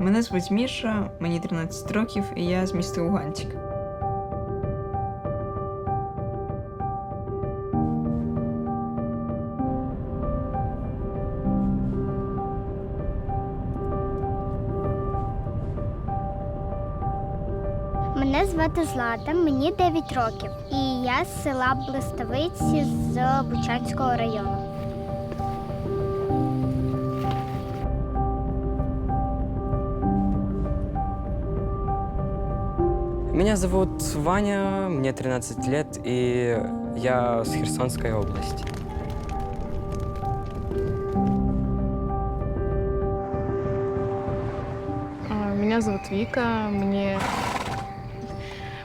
Мене звуть Міша, мені 13 років, і я з міста Луганськ. Мене звати Злата, мені 9 років, і я з села Блистовиці з Бучанського району. Меня зовут Ваня, мне 13 лет, и я с Херсонской области. Меня зовут Вика, мне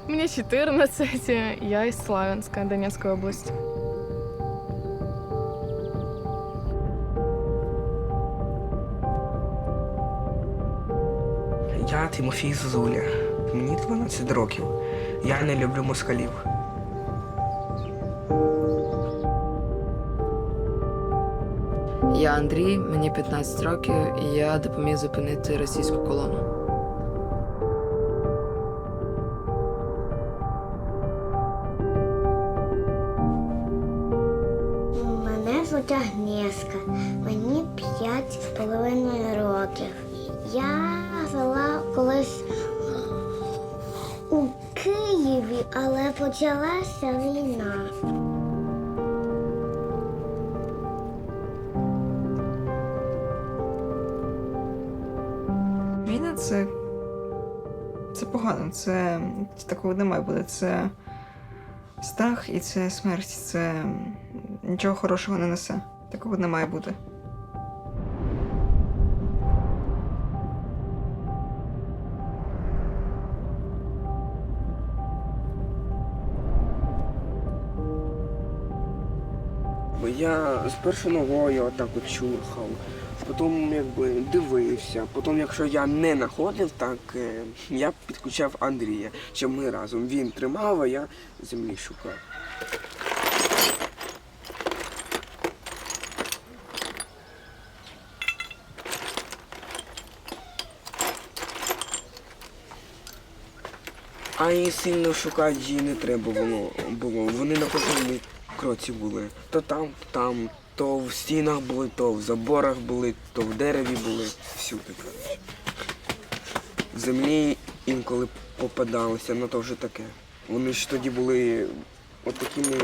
14, я из Славянска, Донецкой области. Я Тимофій Зозуля. Мені 12 років. Я не люблю москалів. Я Андрій, мені 15 років, і я допоміг зупинити російську колону. Мене звуть Агнєска, мені 5,5 років. Я жила колись у Києві, але почалася війна. Війна це погано, це такого не має бути. Це страх і це смерть, це нічого хорошого не несе. Такого не має бути. Бо я спершу ногою отак от чухав, потім якби дивився, потім, якщо я не знаходив, так я підключав Андрія, щоб ми разом. Він тримав, а я землі шукав. А і сильно шукати її не треба було. Вони на кожному кроці були. То там, то в стінах були, то в заборах були, то в дереві були. Всюди, коротше. В землі інколи попадалися, ну то вже таке. Вони ж тоді були отакими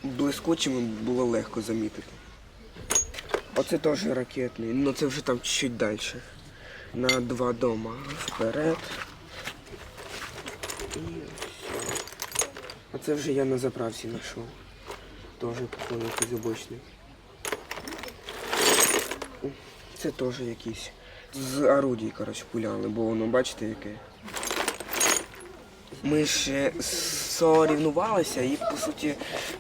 блискучими, було легко замітити. Оце теж ракетний, ну це вже там чуть далі. На 2 дома вперед. І все. А це вже я на заправці знайшов. Теж походу якийсь обичний. Це теж якийсь. З орудій, коротше, пуляли, бо воно, бачите, яке. Ми ж сорівнувалися і, по суті,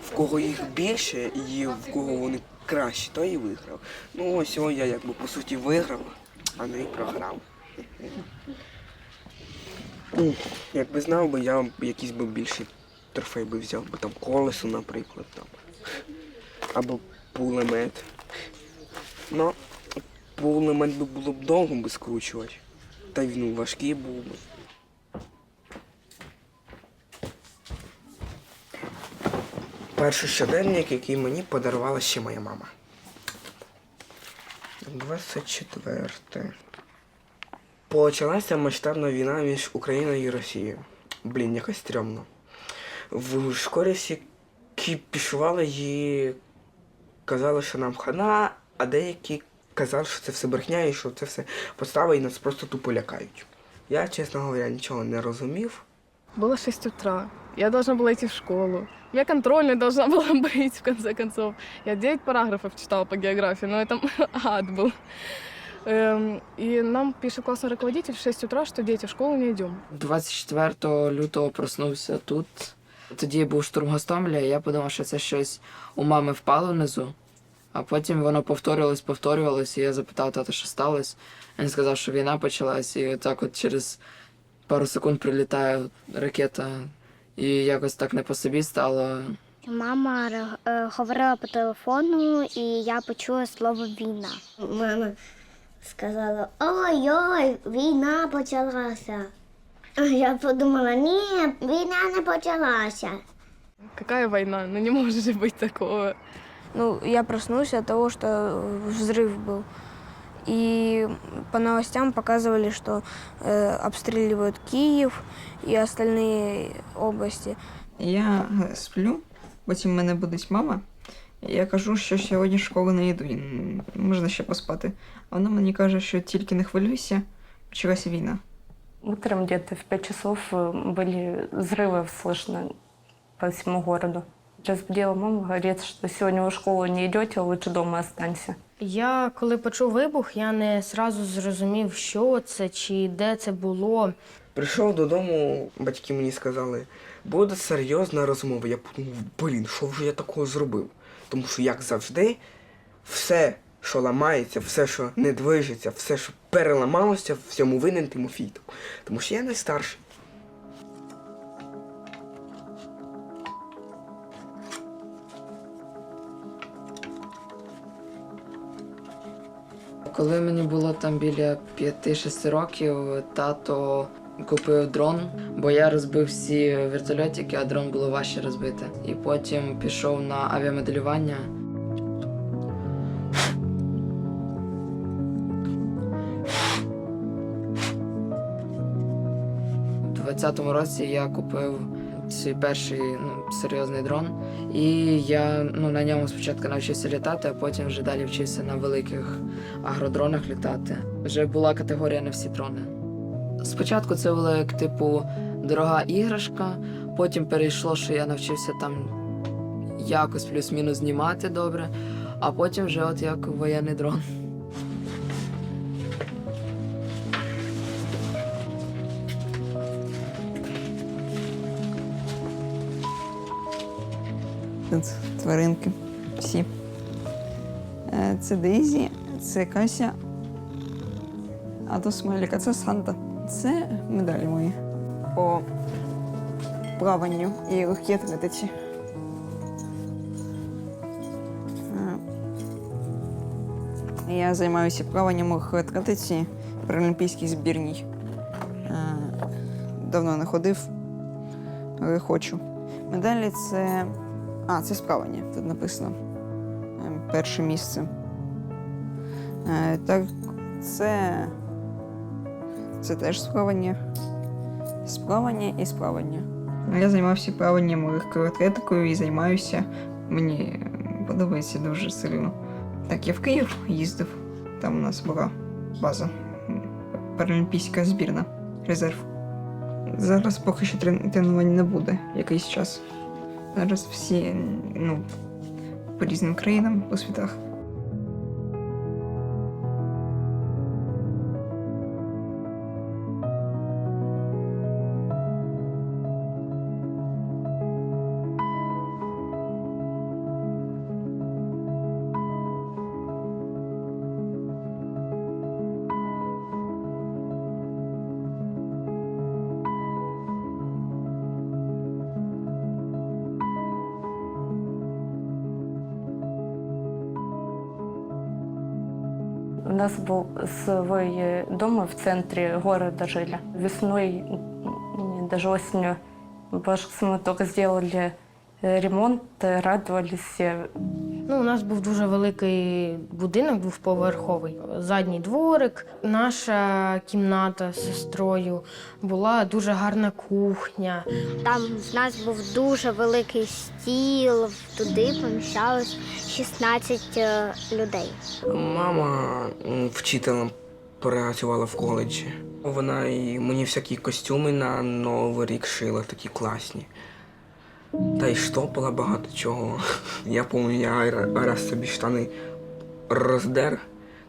в кого їх більше і в кого вони краще, той і виграв. Ну ось я якби, по суті, виграв, а не програв. Якби знав би, я якийсь би більший трофей би взяв, би там колесо, наприклад, там. Або пулемет. Ну, пулемет би було б довго би скручувати. Та й він важкий був би. Перший щоденник, який мені подарувала ще моя мама. 24. Почалася масштабна війна між Україною і Росією. Блін, якось стрьомно. В школі всі кіпішували і казали, що нам хана, а деякі казали, що це все брехня і що це все подстава і нас просто тупо лякають. Я, чесно говоря, нічого не розумів. Было 6 утра, я должна была идти в школу. У меня контрольная должна была быть, в конце концов. Я 9 параграфов читала по географии, но это ад был. И нам пишет классный руководитель в 6 утра, что дети, в школу не идем. 24 лютого проснувся тут. Тоді був штурм Гостомеля, і я подумав, що це щось у мами впало внизу. А потім воно повторювалось, і я запитав тата, що сталося. Він сказав, що війна почалась, і так от через пару секунд прилітає ракета. І якось так не по собі стало. Мама говорила по телефону, і я почула слово «війна». У мене сказала: ой-ой, війна почалася. А я подумала: ні, війна не почалася. Какая война? Ну не может же быть такого. Ну, я проснулся от того, что взрыв был. И по новостям показывали, что обстреливают Киев и остальные области. Я сплю, потім мене будить мама. І я кажу, що сьогодні в школу не йду, і можна ще поспати. А вона мені каже, що тільки не хвилюйся, почалася війна. Утром где-то в 5 часов были взрывы слышно по всему городу. Разбудила мама, говорит, что сегодня в школу не идете, лучше дома останься. Я, коли почув вибух, я не одразу зрозумів, що це чи де це було. Прийшов додому, батьки мені сказали, буде серйозна розмова. Я подумав, що вже я такого зробив? Тому що, як завжди, все, що ламається, все, що не движеться, все, що переламалося, в цьому винен Тимофій. Тому що я найстарший. Коли мені було там біля 5-6 років, тато купив дрон, бо я розбив всі вертольотики, а дрон було важче розбити. І потім пішов на авіамоделювання. У 20-му році я купив свій перший серйозний дрон. І я на ньому спочатку навчився літати, а потім вже далі вчився на великих агродронах літати. Вже була категорія на всі дрони. Спочатку це було як типу дорога іграшка, потім перейшло, що я навчився там якось плюс-мінус знімати добре, а потім вже от як воєнний дрон. Тут тваринки всі. Це Дейзі, це Кася, а то Смайлік, а це Санта. Це медалі мої по плаванню і легкій атлетиці. Я займаюся плаванням у легкій атлетиці в паралімпійській збірній. Давно не ходив, але хочу. Медалі це... це справлення, тут написано. Перше місце. Так, це теж справлення. Справлення і справлення. Я займався плаванням легкою атлетикою і займаюся. Мені подобається дуже сильно. Так, я в Київ їздив. Там у нас була база. Паралімпійська збірна. Резерв. Зараз поки що тренувань не буде якийсь час. Зараз всі, по різним країнам, по світах. У нас был свой дом в центре города жили. Весной, даже осенью, мы только сделали ремонт, радовались все. У нас був дуже великий будинок, двохповерховий. Задній дворик, наша кімната з сестрою, була дуже гарна кухня. Там в нас був дуже великий стіл, туди поміщалось 16 людей. Мама вчителем працювала в коледжі. Вона і мені всякі костюми на Новий рік шила, такі класні. Та й штопала багато чого. Я пам'ятаю, я раз собі штани роздер,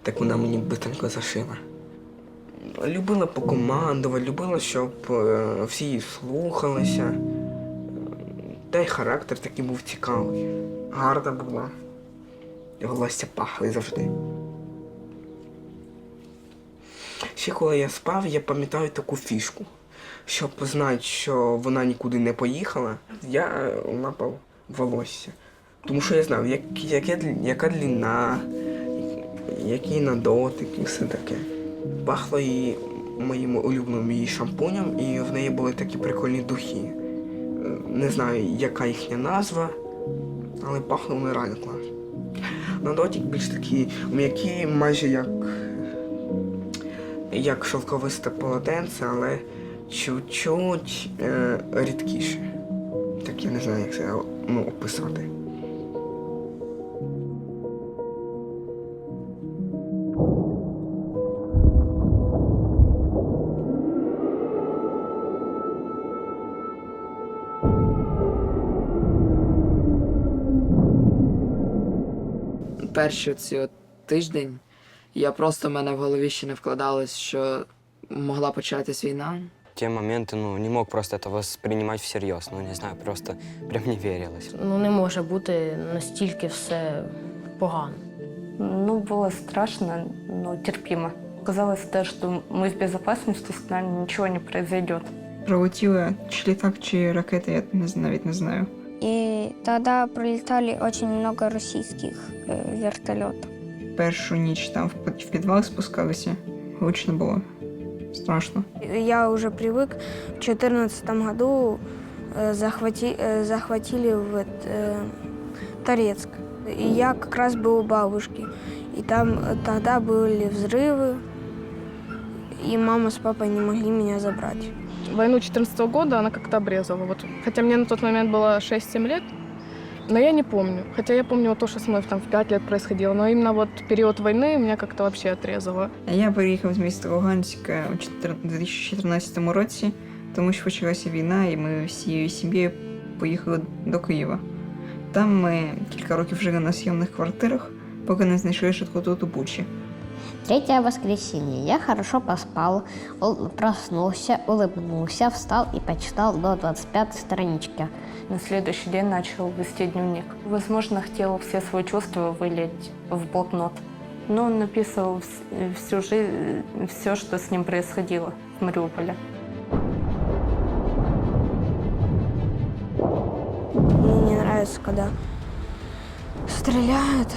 так вона мені бистренько зашила. Любила покомандувати, любила, щоб всі її слухалися. Та й характер такий був цікавий. Гарна була. І волосся пахли завжди. Ще коли я спав, я пам'ятаю таку фішку. Щоб знати, що вона нікуди не поїхала, я лапав волосся. Тому що я знав, яка длина, який на дотик і все таке. Пахло її моїм улюбленим її шампунем, і в неї були такі прикольні духи. Не знаю, яка їхня назва, але пахло вони реально класно. На дотик більш такі м'які, майже як шовковисте полотенце, але чуть-чуть рідкіше. Так я не знаю, як це описати. Перший ці тиждень в мене в голові ще не вкладалось, що могла початись війна. В те моменты, не мог просто это воспринимать всерьез. Не знаю, просто прям не верилось. Не може бути настільки все погано. Было страшно, но терпимо. Казалось, да, что мы в безопасности, с нами ничего не произойдет. Прилетіли чи літак, чи ракети, я навіть не знаю. И тогда пролетали очень много российских вертолетов. Першу ніч там в підвал спускалися, гучно було. Страшно. Я уже привык. В 2014 году захватили Торецк. И я как раз был у бабушки. И там тогда были взрывы, и мама с папой не могли меня забрать. Войну 2014 года она как-то обрезала. Хотя мне на тот момент было 6-7 лет, но я не помню. Хотя я помню то, что со мной в 5 лет происходило. Но именно период войны меня как-то вообще отрезало. Я переїхав з міста Луганська у 2014 році, тому що почалася війна, і ми всією сім'єю поїхали до Києва. Там ми кілька років жили на зйомних квартирах, поки не знайшли житло тут у Бучі. 3 воскресенье. Я хорошо поспал, проснулся, улыбнулся, встал и почитал до 25 странички. На следующий день начал вести дневник. Возможно, хотел все свои чувства вылить в блокнот. Но он написал всю жизнь, все, что с ним происходило в Мариуполе. Мне не нравится, когда стреляют,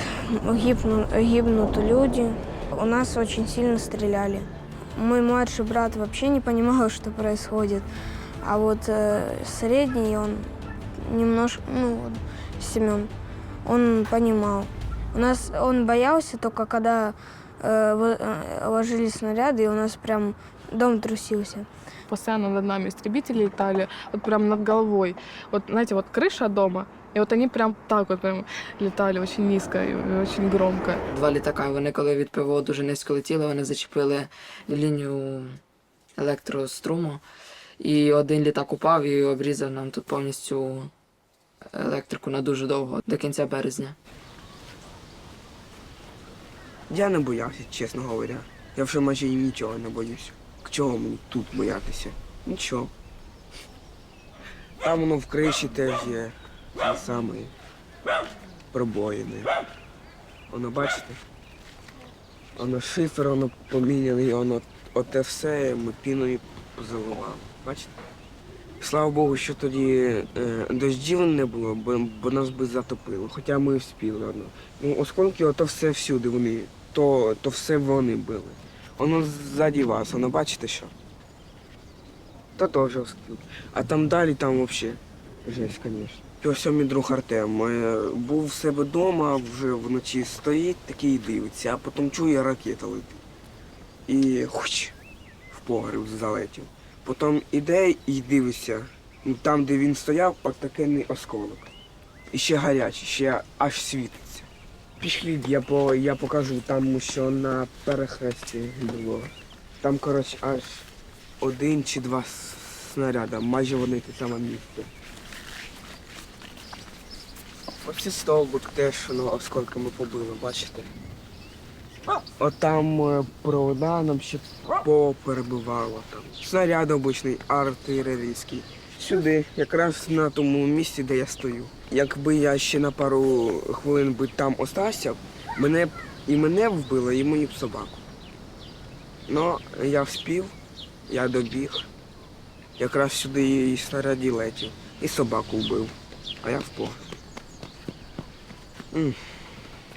гибнут люди. У нас очень сильно стреляли. Мой младший брат вообще не понимал, что происходит. А средний, он немножко, Семен, он понимал. Он боялся только, когда ложились снаряды, и у нас прям дом трусился. Постоянно над нами истребители летали, прям над головой. Знаете, крыша дома, и они прям так прям летали очень низко и очень громко. 2 літака, вони коли від ПВО дуже низько летіли, вони зачепили лінію електроструму. І один літак упав і обрізав нам тут повністю електрику на дуже довго, до кінця березня. Я не боявся, чесно говоря. Я вже майже нічого не боюсь. Чого мені тут боятися? Нічого. Там воно в криші теж є ті самі пробоїни. Воно, бачите? Воно шифер, воно поміняний, воно оте все ми піною заливали. Бачите? Слава Богу, що тоді дощів не було, бо нас би затопило. Хоча ми вспіли одно. Оскільки ото все всюди вони, то все вони били. Воно ззаді вас, воно бачите що? Та теж оскільки. А там далі, там взагалі жесть, звісно. Ось мій друг Артем був в себе вдома, вже вночі стоїть такий і дивиться, а потім чує, ракета летить. І в погреб залетів. Потім іде і дивиться, там, де він стояв, отакий осколок. І ще гарячий, ще аж світиться. Пішліть, я покажу, там що на перехресті було. Там, коротше, аж 1 чи 2 снаряди, майже вони те саме місце. Ось і стовбик теж осколками побило, бачите? От там провода нам ще поперебивало. Там. Снаряд обичний, артилерійський. Сюди, якраз на тому місці, де я стою. Якби я ще на пару хвилин би там остався, мене вбило, і мені б собаку. Но я вспів, я добіг. Якраз сюди і снаряд летів, і собаку вбив, а я в погреб.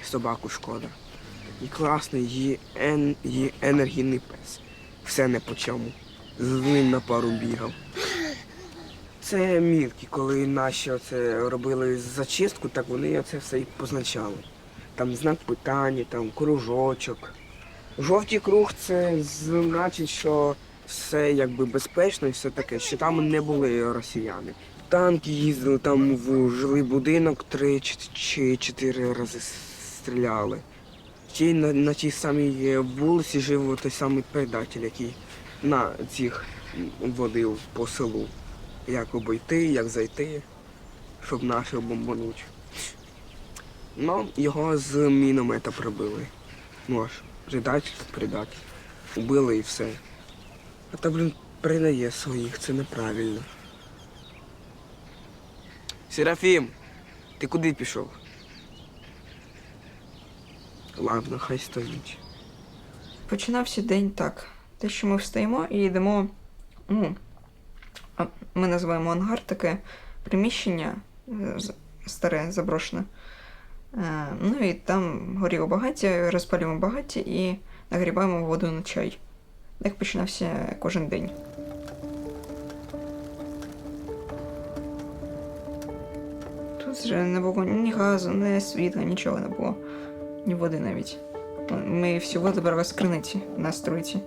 Собаку шкода. і класний, і енергійний пес. Все не по чому. З ним на пару бігав. Це мітки, коли наші оце робили зачистку, так вони оце все і позначали. Там знак питання, там кружочок. Жовтий круг це значить, що все якби безпечно і все таке, що там не були росіяни. Танки їздили, там в жилий будинок 3 чи 4 рази стріляли. Ще й на тій самій вулиці жив той самий предатель, який на цих водив по селу. Як обійти, як зайти, щоб наших бомбануть. Ну, його з міномета прибили. Ну аж, предатель. Убили і все. А та, предає своїх, це неправильно. Серафім, ти куди пішов? Ладно, хай стоїть. Починався день так. Те, що ми встаємо і йдемо. Ми називаємо ангар таке приміщення старе, заброшене. Ну і там горіло багаття, розпалюємо багаття і нагріваємо воду на чай. Так починався кожен день. Тут вже не було ні газу, ні світла, нічого не було. Ні води навіть. Ми всю воду брали з криниці на стройці.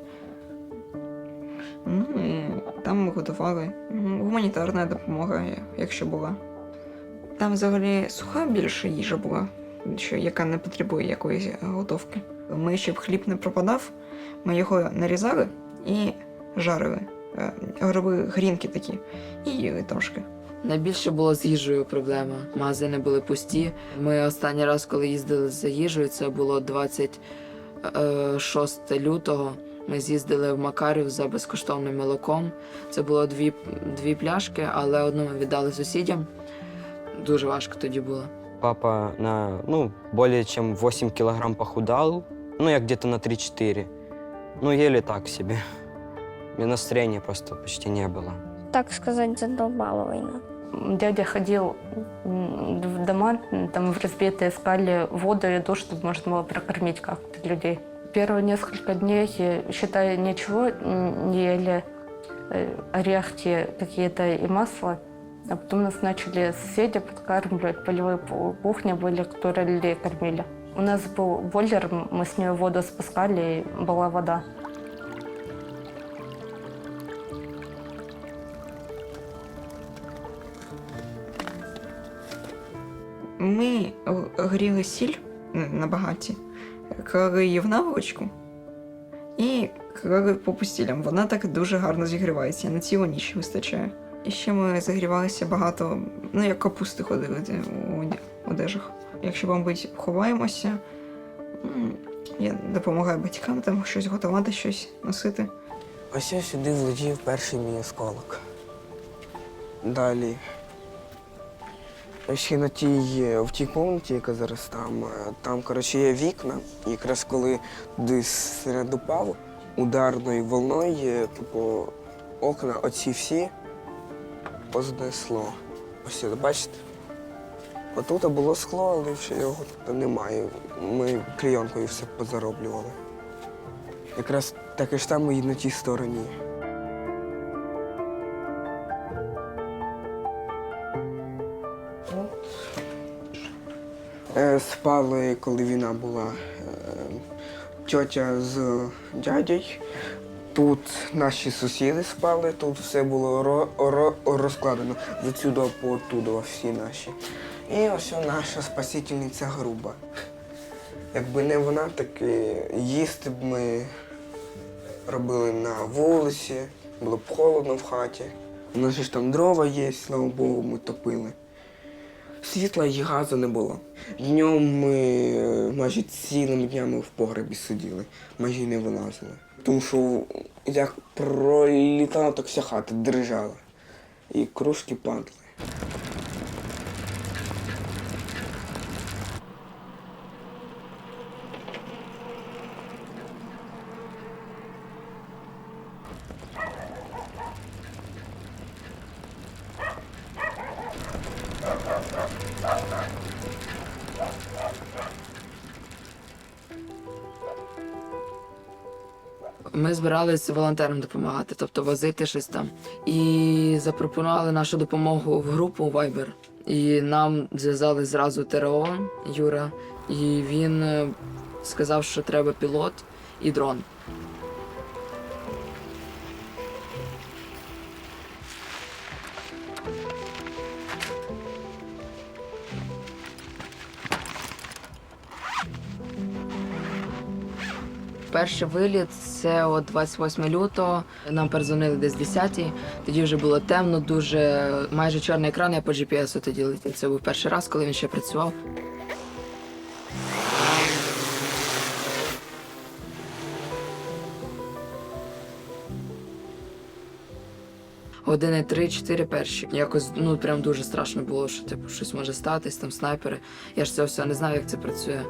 Ну, і там ми готували. Гуманітарна допомога, якщо була. Там взагалі суха більше їжа була, яка не потребує якоїсь готовки. Ми, щоб хліб не пропадав, ми його нарізали і жарили. Робили грінки такі і їли трошки. Найбільше було з їжею проблема. Магазини були пусті. Ми останній раз, коли їздили за їжею, це було 26 лютого. Ми з'їздили в Макарів за безкоштовним молоком. Це було дві пляшки, але одну ми віддали сусідям. Дуже важко тоді було. Папа более чем 8 килограмм похудал, я где-то на 3-4. Ели так себе. И настроения просто почти не было. Так сказать, задолбала война. Дядя ходил в дома, там в разбитые, искали воду и еду, чтобы можно было прокормить как-то людей. Первые несколько дней, считай, ничего не ели, орехи какие-то и масло. А потом нас начали соседи подкармливать, полевые кухни были, которые людей кормили. У нас был бойлер, мы с нее воду спускали, и была вода. Ми гріли сіль на багаті, клали її в наволочку і клали по постілям. Вона так дуже гарно зігрівається, на цілу ніч вистачає. І ще ми загрівалися багато, як капусти ходили у одежах. Якщо бомбить, ховаємося. Я допомагаю батькам там щось готувати, щось носити. Ось я сюди влетів перший мій осколок. Далі. Ще в тій кімнаті, яка зараз там є вікна. І якраз коли туди серед упав, ударною волною, окна оці всі познесло. Ось, бачите? Отут було скло, але ще його тут немає. Ми клейонкою все позароблювали. Якраз таке ж саме і на тій стороні. Спали, коли війна була, тьотя з дядей. Тут наші сусіди спали, тут все було розкладено з отсюда по оттуда всі наші. І ось наша спасительниця Груба. Якби не вона, так їсти б ми робили на вулиці, було б холодно в хаті. У нас ж там дрова є, слава Богу, ми топили. Світла і газу не було. Днем ми майже цілими днями в погребі сиділи, майже не вилазили. Тому що як пролітала, так вся хата дрижала. І кружки падали. Ми збиралися волонтерам допомагати, тобто возити щось там. І запропонували нашу допомогу в групу Viber. І нам зв'язали зразу ТРО Юра, і він сказав, що треба пілот і дрон. Перший виліт це от 28 лютого. Нам передзвонили десь 10-й. Тоді вже було темно, дуже майже чорний екран. Я по GPS тоді летів. Це був перший раз, коли він ще працював. Години 3-4 перші. Якось прям дуже страшно було, що типу щось може статись, там снайпери. Я ж цього всього не знаю, як це працює.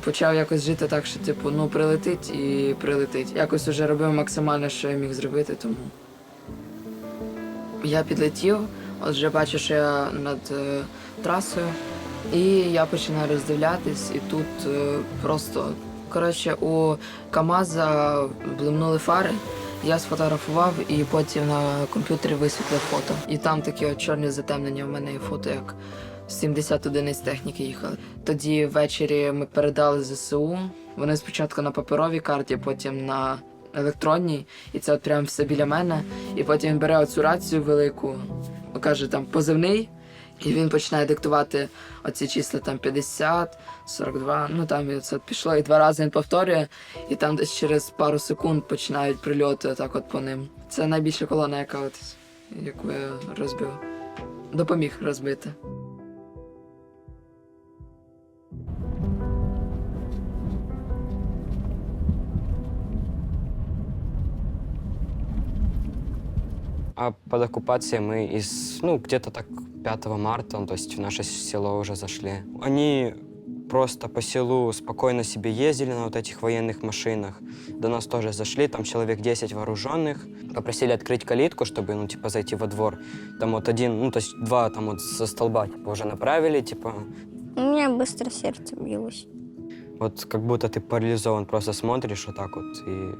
Почав якось жити так, що типу, прилетить і прилетить. Якось вже робив максимально, що я міг зробити, тому. Я підлетів, от вже бачу, що я над трасою, і я починаю роздивлятись, і тут просто, у КамАЗа блимнули фари, я сфотографував і потім на комп'ютері висвітлив фото. І там такі от чорні затемнення, в мене є фото, як 70 одиниць техніки їхали. Тоді ввечері ми передали ЗСУ. Вони спочатку на паперовій карті, потім на електронній. І це от прямо все біля мене. І потім він бере оцю рацію велику, каже там позивний, і він починає диктувати оці числа там 50, 42, там це пішло. І 2 рази він повторює, і там десь через пару секунд починають прильоти отак от по ним. Це найбільша колона, яку я розбив. Допоміг розбити. А под оккупацией мы где-то так 5 марта, то есть в наше село уже зашли. Они просто по селу спокойно себе ездили на вот этих военных машинах. До нас тоже зашли, там человек 10 вооруженных. Попросили открыть калитку, чтобы, зайти во двор. Там вот один, то есть 2 там вот со столба, уже направили, У меня быстро сердце билось. Вот как будто ты парализован, просто смотришь вот так вот и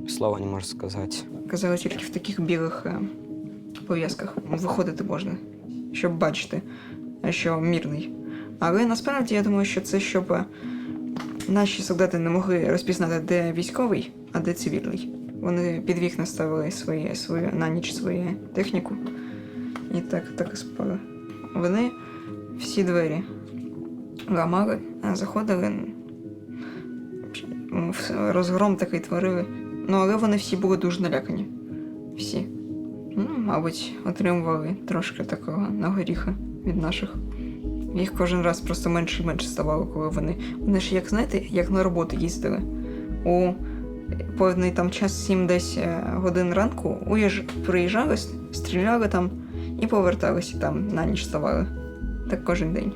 слова не можешь сказать. Казали, тільки в таких білих пов'язках виходити можна, щоб бачити, що мирний. Але насправді я думаю, що це щоб наші солдати не могли розпізнати, де військовий, а де цивільний. Вони під вікна ставили на ніч свою техніку і так і спали. Вони всі двері ламали, заходили, розгром такий творили. Але вони всі були дуже налякані. Всі. Мабуть, отримували трошки такого нагоріха від наших. Їх кожен раз просто менше і менше ставало, коли вони ж, як на роботу їздили. У певний там час 7 десь годин ранку приїжджали, стріляли там і поверталися там, на ніч ставали. Так кожен день.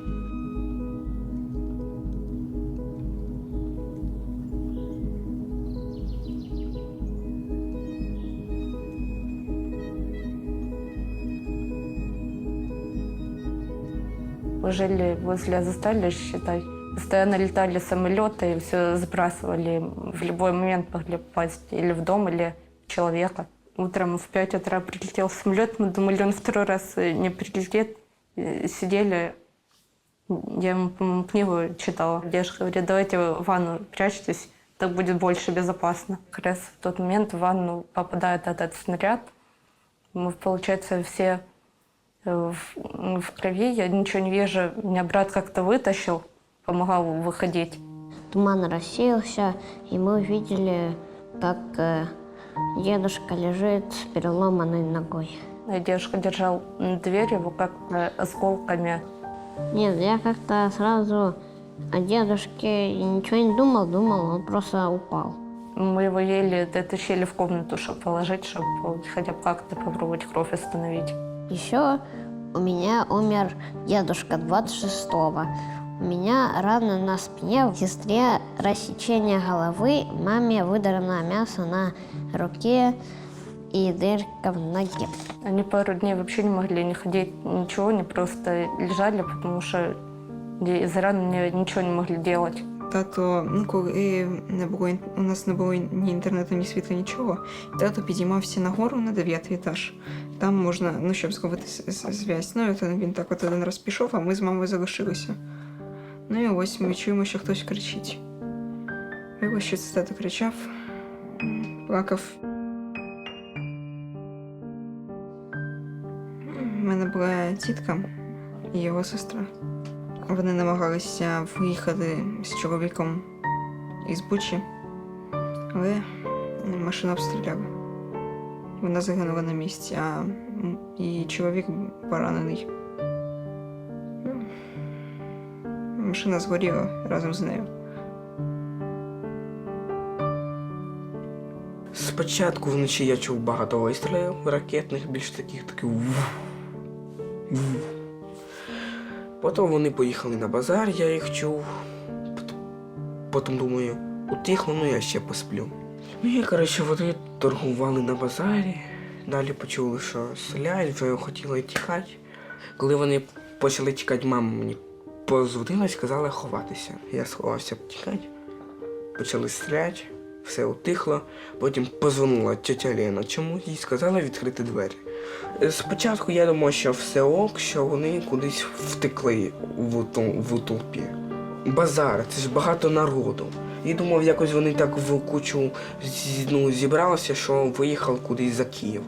Мы жили возле Азовстали, считай. Постоянно летали самолеты и все сбрасывали. В любой момент могли попасть или в дом, или в человека. Утром в 5 утра прилетел самолет, мы думали, он 2 раз не прилетит. Сидели, я ему, по-моему, книгу читала. Девушка говорит, давайте в ванну прячьтесь, так будет больше безопасно. Как раз в тот момент в ванну попадает этот снаряд. Мы, получается, все в крови, я ничего не вижу. Меня брат как-то вытащил, помогал выходить. Туман рассеялся, и мы увидели, как дедушка лежит с переломанной ногой. Дедушка держал дверь, его как-то осколками. Нет, я как-то сразу о дедушке ничего не думал, он просто упал. Мы его еле дотащили в комнату, чтобы положить, чтобы хотя бы как-то попробовать кровь остановить. Еще у меня умер дедушка 26-го. У меня рана на спине, в сестре рассечение головы, маме выдрано мясо на руке и дырка в ноге. Они пару дней вообще не могли не ходить, ничего, они просто лежали, потому что из ран ничего не могли делать. Тато, коли у нас не було ні інтернету, ні світла, нічого, тато підіймався нагору на 9-й етаж. Там можна, щоб зловити зв'язь. Ну, і він так от один раз пішов, а ми з мамою залишилися. Ну і ось ми чуємо, що хтось кричить. Виявилось, що це тато кричав, плакав. У мене була тітка і його сестра. Вони намагалися виїхати з чоловіком із Бучі, але машину обстріляли. Вона загинула на місці, а і чоловік поранений. Машина згоріла разом з нею. Спочатку вночі я чув багато вистрілів ракетних, більш таких Потім вони поїхали на базар, я їх чув. Потім думаю, утихло, ну я ще посплю. Ну і, коротше, вони торгували на базарі. Далі почули, що стріляють, вже хотіли тікати. Коли вони почали тікати, мама мені позвонила і сказала ховатися. Я сховався тікати, почали стріляти, все утихло. Потім позвонила тетя Лена чомусь і сказала відкрити двері. Спочатку я думав, що все ок, що вони кудись втекли в толпі. Базар, це ж багато народу. І думав, якось вони так в кучу зібралися, що виїхав кудись за Київ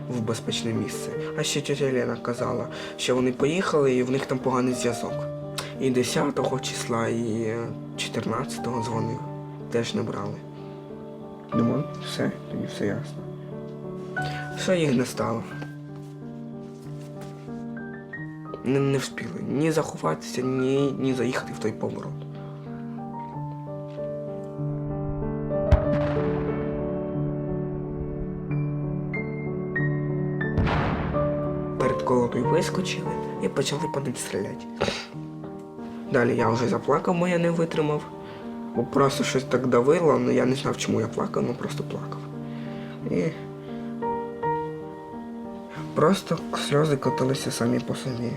в безпечне місце. А ще тетя Лена казала, що вони поїхали і в них там поганий зв'язок. І 10-го числа, і 14-го дзвонив. Теж не брали. Думаю, все, тоді все ясно. Що їх не стало. Не встигли ні заховатися, ні заїхати в той поворот. Перед колодою вискочили і почали по ним стріляти. Далі я вже заплакав, бо я не витримав. Бо просто щось так давило, але я не знав, чому я плакав, просто плакав. І просто сльози котилися самі по собі.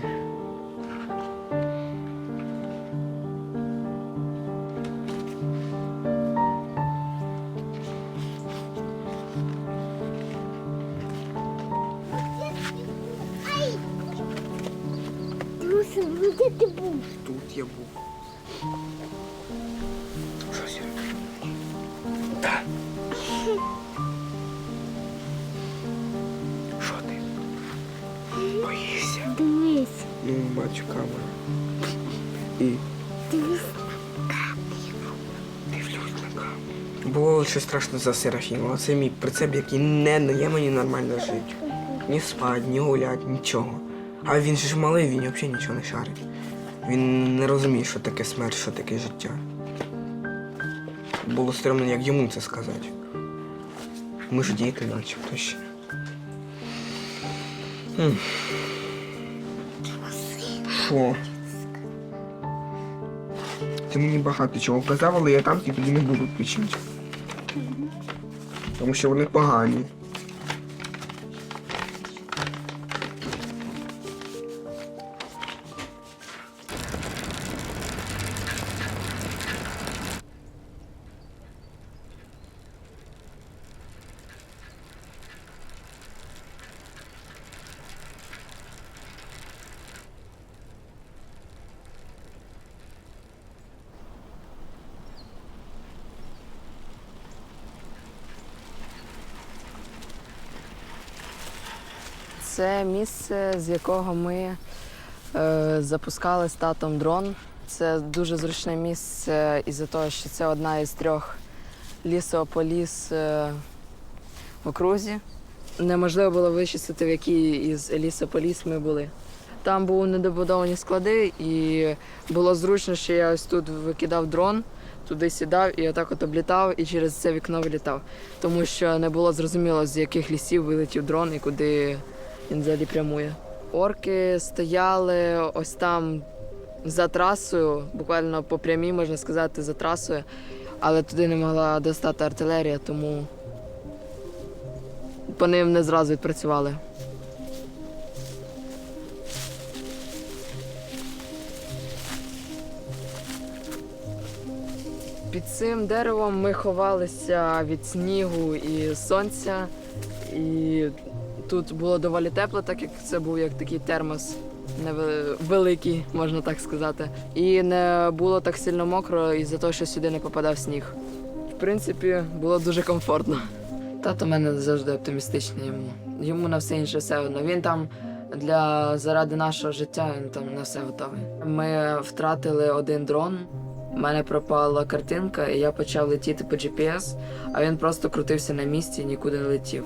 Де ти був? Тут я був. Щось я. Так. Що ти? Боїшся? Дивись. Ну, бачу камеру. І Дивись. дивлюсь на камеру. Було лише страшно за Серафіма. Це мій прицеп, який не дає мені нормально жити. Ні спати, ні гуляти, нічого. А він ж малий, він взагалі нічого не шарить. Він не розуміє, що таке смерть, що таке життя. Було стрімно, як йому це сказати. Ми ж діти, начебто ще. Що? Ти мені багато чого казав, але я там тобі не буду включити. Тому що вони погані. Це місце, з якого ми запускали з татом дрон. Це дуже зручне місце із-за того, що це одна із 3 лісополіс в окрузі. Неможливо було вичислити, в якій із лісополіс ми були. Там були недобудовані склади, і було зручно, що я ось тут викидав дрон, туди сідав і отак от облітав, і через це вікно вилітав. Тому що не було зрозуміло, з яких лісів вилетів дрон і куди він взагалі прямує. Орки стояли ось там за трасою, буквально по прямій, можна сказати, за трасою, але туди не могла достати артилерія, тому по ним не зразу відпрацювали. Під цим деревом ми ховалися від снігу і сонця. І тут було доволі тепло, так як це був як такий термос невеликий, можна так сказати. І не було так сильно мокро із-за того, що сюди не попадав сніг. В принципі, було дуже комфортно. Тато в мене завжди оптимістичний йому. Йому на все інше все одно. Він там заради нашого життя, він там на все готовий. Ми втратили один дрон. У мене пропала картинка, і я почав летіти по GPS, а він просто крутився на місці і нікуди не летів.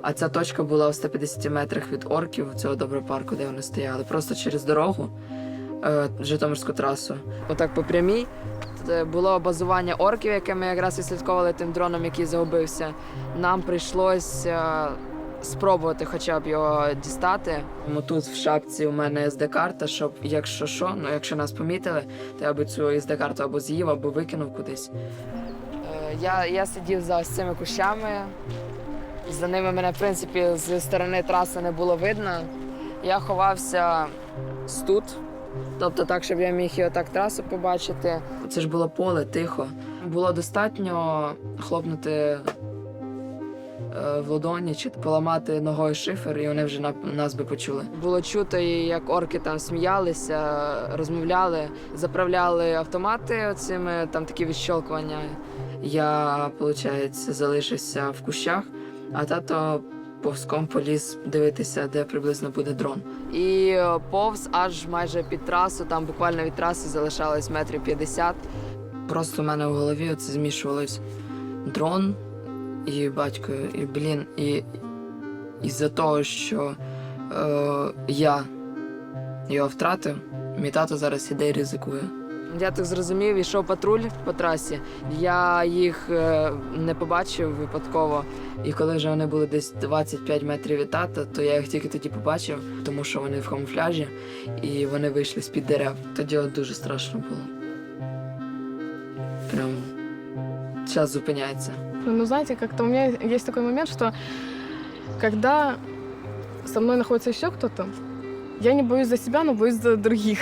А ця точка була в 150 метрах від орків, цього добропарку, де вони стояли, просто через дорогу, Житомирську трасу. Отак по прямій було базування орків, яке ми якраз відслідковували тим дроном, який загубився. Нам прийшлося спробувати хоча б його дістати. Тут в шапці у мене SD-карта, щоб якщо що, якщо нас помітили, то я би цю SD-карту або з'їв, або викинув кудись. Я сидів за ось цими кущами. За ними мене, в принципі, з сторони траси не було видно. Я ховався тут, тобто так, щоб я міг і отак трасу побачити. Це ж було поле, тихо. Було достатньо хлопнути в ладоні чи поламати ногою шифер, і вони вже нас би почули. Було чути, як орки там сміялися, розмовляли, заправляли автомати оцими, там такі відщолкування. Я, виходить, залишився в кущах, а тато повзком поліз дивитися, де приблизно буде дрон. І повз аж майже під трасу, там буквально від траси залишалось метрів 50. Просто в мене в голові оце змішувалось дрон і батько, і із-за того, що я його втратив, мій тато зараз іде і ризикує. Я так зрозумів, йшов патруль по трасі. Я їх не побачив випадково. І коли вже вони були десь 25 метрів від тата, то я їх тільки тоді побачив, тому що вони в камуфляжі, і вони вийшли з-під дерев. Тоді от дуже страшно було. Прям час зупиняється. Ну, знаете, как-то у меня есть такой момент, что когда со мной находится еще кто-то, я не боюсь за себя, но боюсь за других.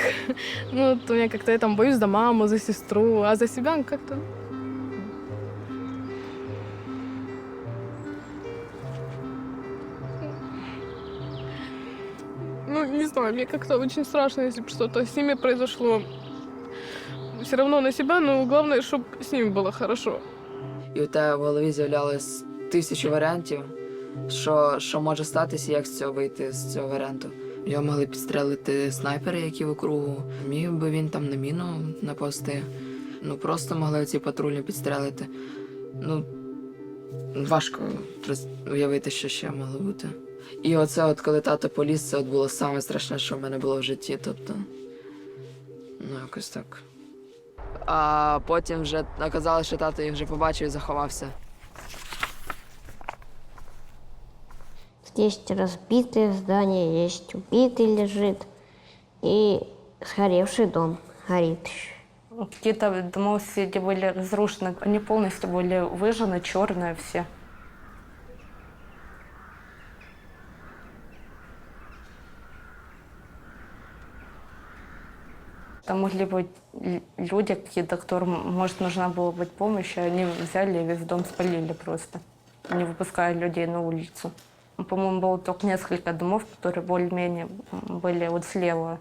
Ну, вот у меня как-то я там боюсь за маму, за сестру, а за себя как-то... Ну, не знаю, мне как-то очень страшно, если бы что-то с ними произошло. Все равно на себя, но главное, чтобы с ними было хорошо. І у тебе в голові з'являлось 1000 варіантів, що може статися, як з цього вийти, з цього варіанту. Його могли підстрелити снайпери, які в округу. Міг би він там на міну напасти. Ну, просто могли ці патрульні підстрелити. Ну, важко уявити, що ще могло бути. І оце от, коли тато поліз, це от було саме страшне, що в мене було в житті. Тобто, ну, якось так. А потім вже оказалось, що тато їх вже побачив і заховався. Есть разбитые здания, есть убитый лежит и сгоревший дом горит еще. Какие-то дома соседи были разрушены, они полностью были выжжены, черные все. Там могли быть люди какие-то, которым, может, нужна была быть помощь, и они взяли и весь дом спалили просто, не выпуская людей на улицу. По-моему, было только несколько домов, которые более-менее были вот слева.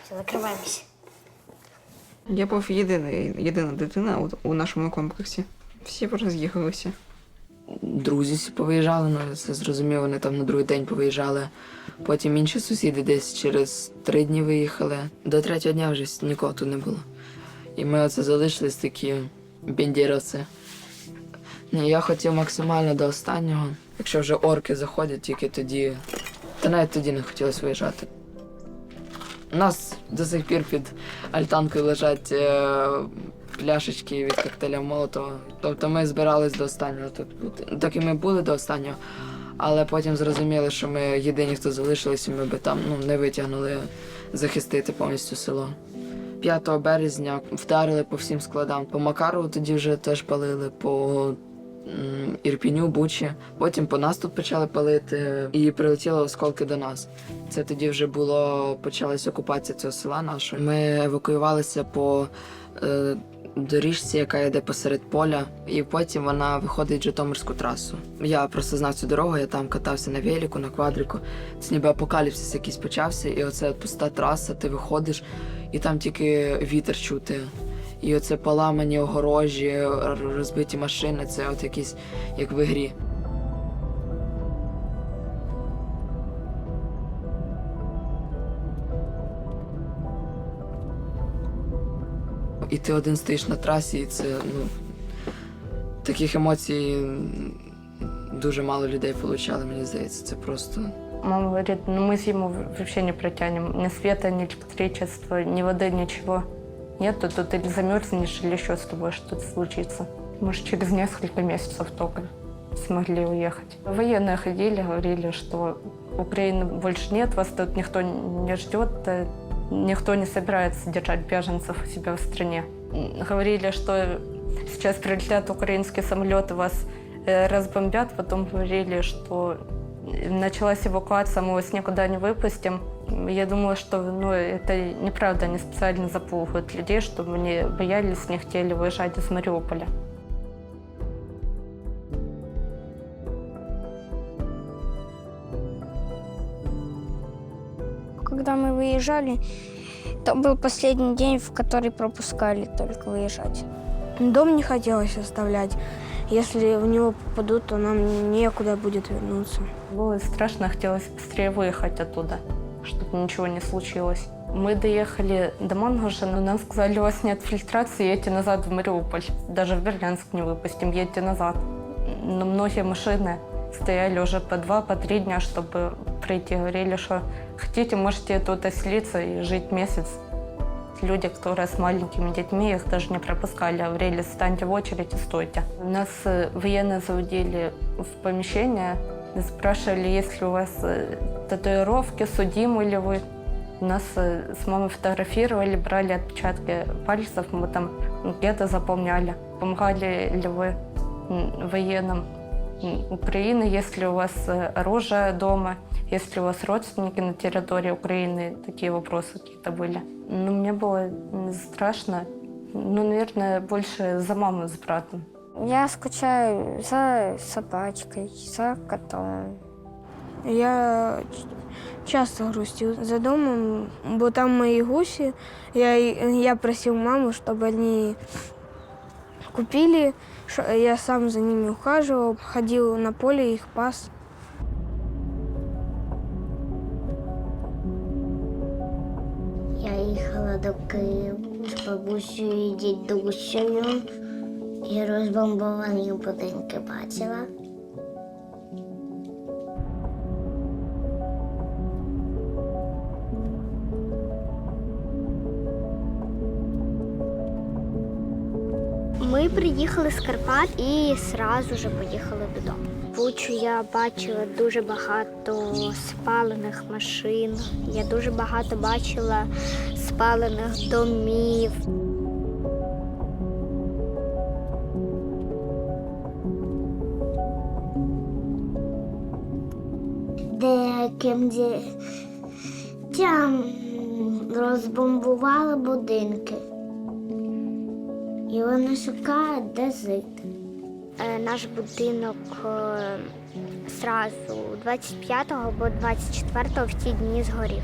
Все, закрываемся. Я був єдина дитина у нашому комплексі. Всі пороз'їхалися. Друзі всі повиїжджали, ну це зрозуміло, вони там на другий день повиїжджали. Потім інші сусіди десь через 3 дні виїхали. До 3-го дня вже нікого тут не було. І ми оце залишились такі бендєровці. Я хотів максимально до останнього. Якщо вже орки заходять, тільки тоді. Та навіть тоді не хотілося виїжджати. У нас до сих пір під альтанкою лежать пляшечки від коктейля Молотова. Тобто ми збирались до останнього тут бути. Так і ми були до останнього, але потім зрозуміли, що ми єдині, хто залишились, і ми би там не витягнули захистити повністю село. 5 березня вдарили по всім складам. По Макарову тоді вже теж палили, по Ірпіню, Бучі. Потім по нас тут почали палити і прилетіли осколки до нас. Це тоді вже почалася окупація цього села нашого. Ми евакуювалися по доріжці, яка йде посеред поля, і потім вона виходить в Житомирську трасу. Я просто знав цю дорогу, я там катався на велику, на квадрику. Це ніби апокаліпсис якийсь почався, і оце пуста траса, ти виходиш, і там тільки вітер чути. І оце поламані огорожі, розбиті машини, це от якісь, як в ігрі. І ти один стоїш на трасі, і це, таких емоцій дуже мало людей отримали, мені здається, це просто... Мама говорит, мы зиму вообще не протянем. Ни света, ни электричества, ни воды, ничего. Нет, тут или замерзнешь, или еще с тобой что-то случится. Может, через несколько месяцев только смогли уехать. Военные ходили, говорили, что Украины больше нет, вас тут никто не ждет, никто не собирается держать беженцев у себя в стране. Говорили, что сейчас прилетят украинские самолеты, вас разбомбят, потом говорили, что началась эвакуация, мы вас никуда не выпустим. Я думала, что это неправда, они специально запугивают людей, чтобы они боялись, не хотели выезжать из Мариуполя. Когда мы выезжали, то был последний день, в который пропускали только выезжать. Дом не хотелось оставлять. Если в него попадут, то нам некуда будет вернуться. Было страшно, хотелось быстрее выехать оттуда, чтобы ничего не случилось. Мы доехали до Мангуша, но нам сказали, у вас нет фильтрации, едьте назад в Мариуполь. Даже в Бердянск не выпустим, едьте назад. Но многие машины стояли уже по 2-3 дня, чтобы пройти. Говорили, что хотите, можете тут оселиться и жить месяц. Люди, которые с маленькими детьми, их даже не пропускали, а говорили, встаньте в очередь и стойте. Нас военные заводили в помещение, спрашивали, есть ли у вас татуировки, судимы ли вы. Нас с мамой фотографировали, брали отпечатки пальцев, мы там где-то заполняли. Помогали ли вы военным Украины, есть ли у вас оружие дома, есть ли у вас родственники на территории Украины, такие вопросы какие-то были. Мне было страшно, наверное, больше за маму с братом. Я скучаю за собачкой, за котом. Я часто грустю за домом, бо там мои гуси. Я просил маму, чтобы они купили. Я сам за ними ухаживал, ходил на поле, их пас. Я їхала до Києва з бабусею і дідусею і розбомбовані будинки бачила. Ми приїхали з Карпат і одразу ж поїхали додому. В Бучу я бачила дуже багато спалених машин, я дуже багато бачила спалених домів. Деяким дітям розбомбували будинки. І вони шукають, де жити. Наш будинок зразу 25-го або 24-го в ті дні згорів.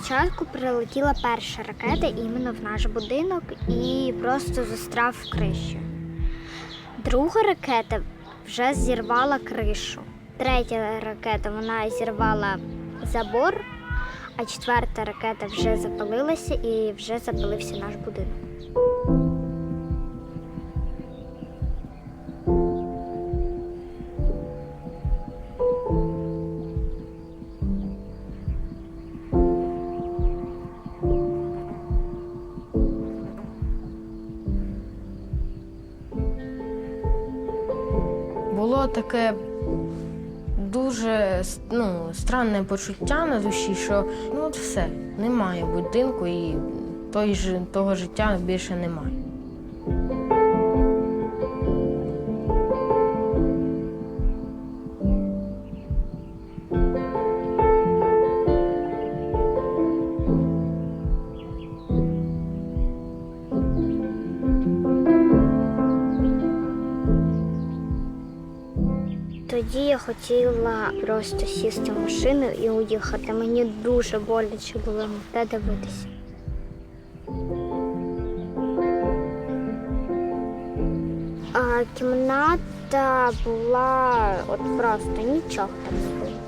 Спочатку прилетіла перша ракета іменно в наш будинок і просто застряв в криші. Друга ракета вже зірвала кришу. Третя ракета вона зірвала забор, а четверта ракета вже запалилася і вже запалився наш будинок. Було таке дуже странне почуття на душі, що от все, немає будинку і того життя більше немає. Тоді я хотіла просто сісти в машину і уїхати. Мені дуже боляче було на те дивитися. А кімната була от просто нічого там не було.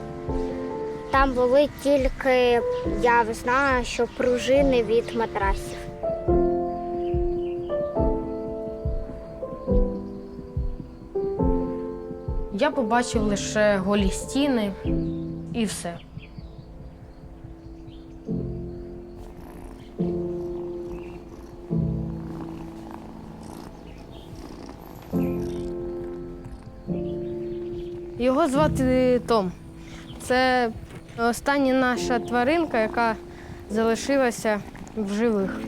Там були тільки, я знаю, що пружини від матрасів. Я побачив лише голі стіни і все. Його звати Том. Це остання наша тваринка, яка залишилася в живих.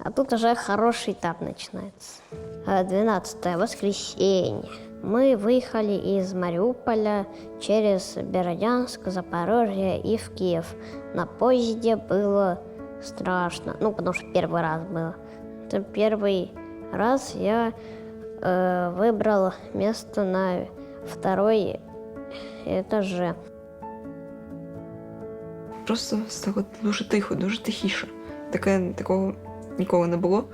А тут уже хороший этап начинается. 12 воскресенье. Мы выехали из Мариуполя через Бердянск, Запорожье и в Киев. На поезде было страшно, потому что первый раз было. Это первый раз я выбрал место на второй этаже. Просто стало дуже тихо, дуже тихіше. Такого ніколи не було.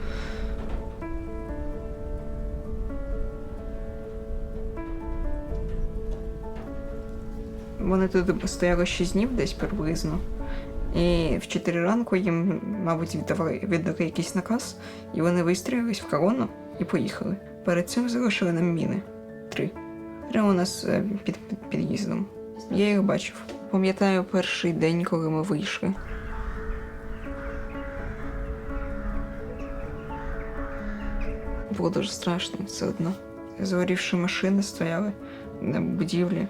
Вони тут стояли 6 днів десь приблизно. І в 4 ранку їм, мабуть, віддали якийсь наказ, і вони вистрілились в колону і поїхали. Перед цим залишили нам міни. 3. Прямо у нас під під'їздом. Я їх бачив. Пам'ятаю перший день, коли ми вийшли. Було дуже страшно все одно. Згорівші машини стояли на будівлі.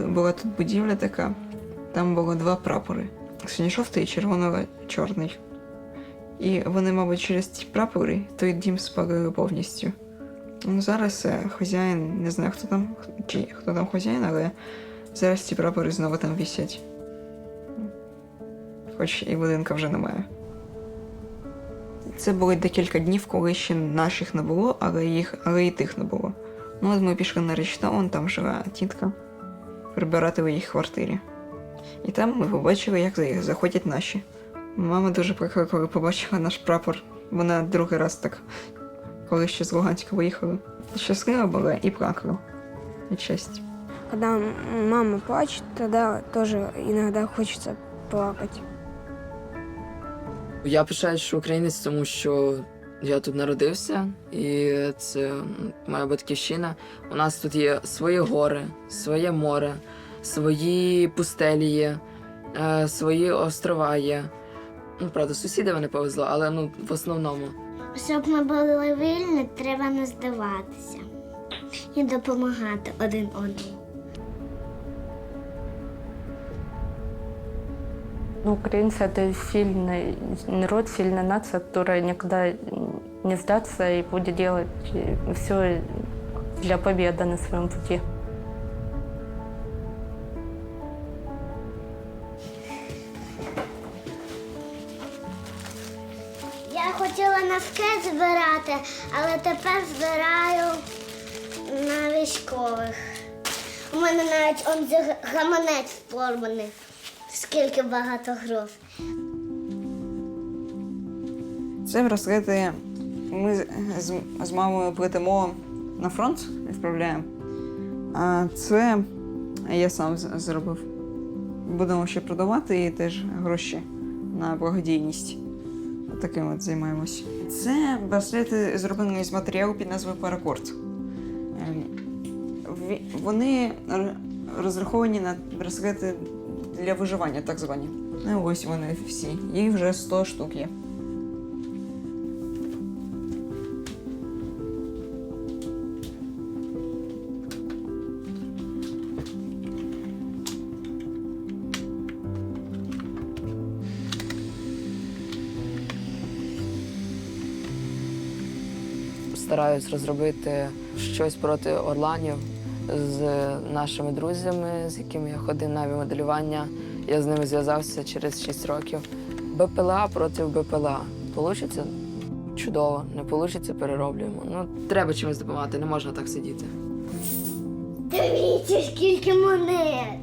Була тут будівля така, там було 2 прапори. Синьо-жовтий і червоно-чорний. І вони, мабуть, через ті прапори той дім спалили повністю. Зараз хазяїн, не знаю, хто там хазяїн, але зараз ці прапори знову там висять. Хоч і будинка вже немає. Це були декілька днів, коли ще наших не було, але і тих не було. От ми пішли на Річтаун, там жила тітка, прибирати в їх квартирі. І там ми побачили, як заходять наші. Мама дуже плакала, коли побачила наш прапор. Вона другий раз так, коли ще з Луганська виїхали. Щаслива була і плакала від щастя. Когда мама плачет, тогда тоже иногда хочется плакать. Я пишаюсь, що українець, тому що я тут народився, і це моя батьківщина. У нас тут є свої гори, своє море, свої пустелі є, свої острова є. Правда, сусідами не повезло, але в основному. Щоб ми були вільні, треба не здаватися і допомагати один одному. Украинцы — это сильный народ, сильная нация, которая никогда не сдастся и будет делать все для победы на своем пути. Я хочу хотіла на скет збирати, але тепер збираю на військових. У мене навіть гаманець форманий, скільки багато грошей. Це браслети ми з мамою плетемо на фронт, відправляємо. А це я сам зробив. Будемо ще продавати і теж гроші на благодійність. Таким от займаємось. Це браслети зроблені з матеріалу під назвою паракорд. Вони розраховані на браслети для виживання, так звані. Ось вони всі. Їх вже 100 штук є. Стараюсь розробити щось проти орланів з нашими друзями, з якими я ходив на авіамоделювання. Я з ними зв'язався через 6 років. БПЛА проти БПЛА. Получиться? Чудово. Не получиться, перероблюємо. Ну, треба чимось допомагати, не можна так сидіти. Дивіться, скільки монет.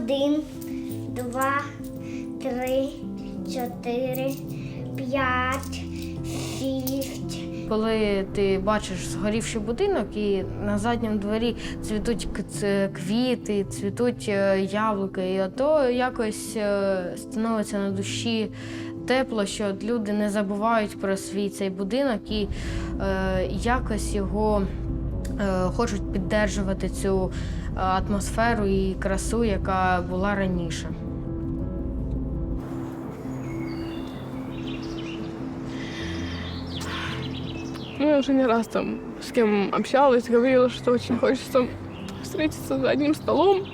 1, 2, 3, 4, 5, 6. Коли ти бачиш згорівший будинок і на задньому дворі цвітуть квіти, цвітуть яблуки, і ото якось становиться на душі тепло, що люди не забувають про свій цей будинок і якось його хочуть підтримувати цю атмосферу і красу, яка була раніше. Ну, я уже не раз там с кем общалась, говорила, что очень хочется встретиться за одним столом,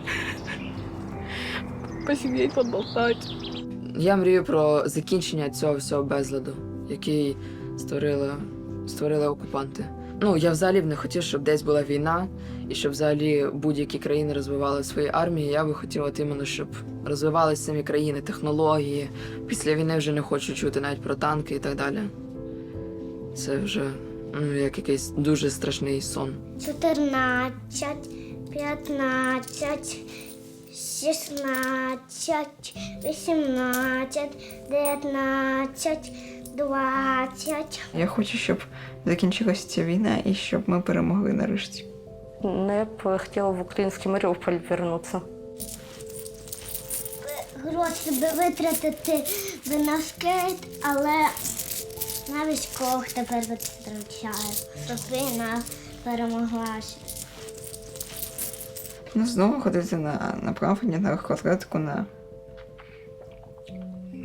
посидеть, поболтать. Я мрію про закінчення цього всього безладу, який створили окупанти. Ну, я взагалі б не хотів, щоб десь була війна, і щоб взагалі будь-які країни розвивали свої армії. Я би хотів от іменно, щоб розвивалися самі країни, технології. Після війни вже не хочу чути навіть про танки і так далі. Це вже як якийсь дуже страшний сон. 14, 15, 16, 18, 19, 20. Я хочу, щоб закінчилася ця війна і щоб ми перемогли нарешті. Ну, я б хотіла в український Маріуполь повернутися. Гроші би витратити на скейт, але на військових тепер витрачаю, щоб війна перемоглася. Ну, знову ходити на плавання, на легкоатлетику,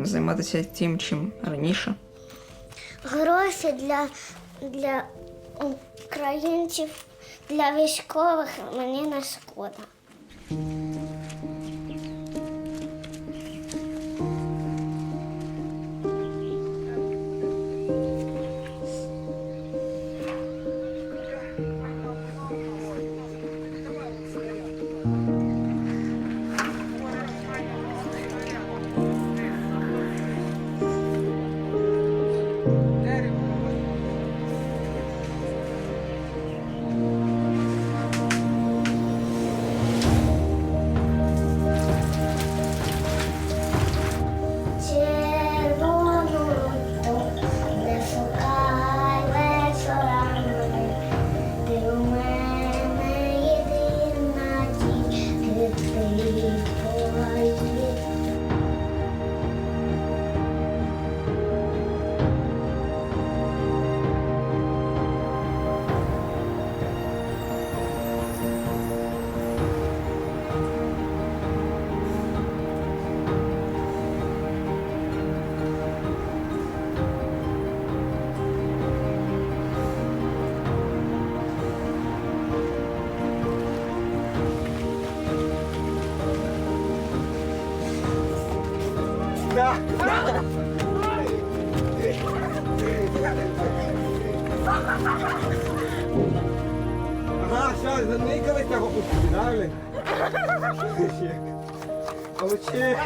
займатися тим, чим раніше. Гроші для українців, для військових мені не шкода. Ага, все, заникали цього кидали. Получи.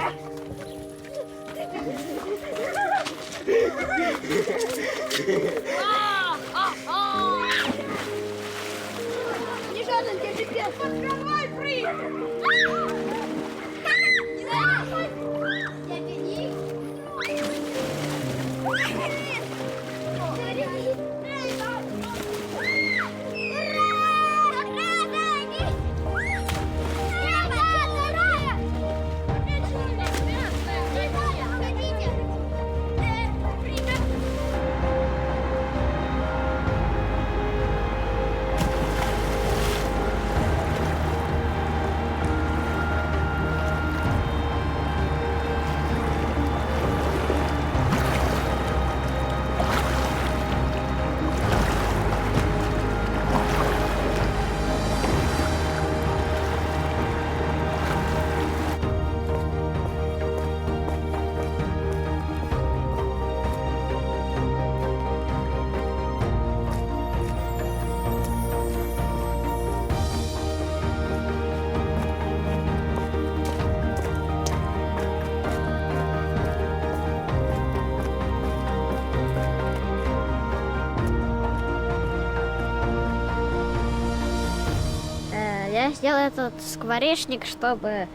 Я сделал этот скворечник, чтобы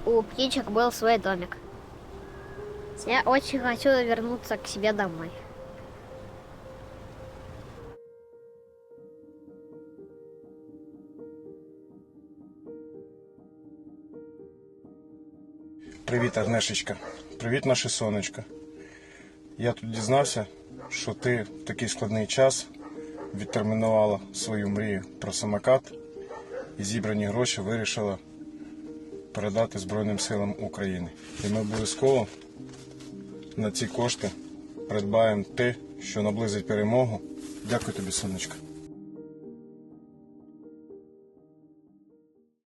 у птичек был свой домик. Я очень хочу вернуться к себе домой. Привіт, Агнешечка. Привіт, наше сонечко. Я тут дізнався, що ти в такий складний час відтермінувала свою мрію про самокат і зібрані гроші вирішила передати Збройним силам України. І ми обов'язково на ці кошти придбаємо те, що наблизить перемогу. Дякую тобі, сонечко.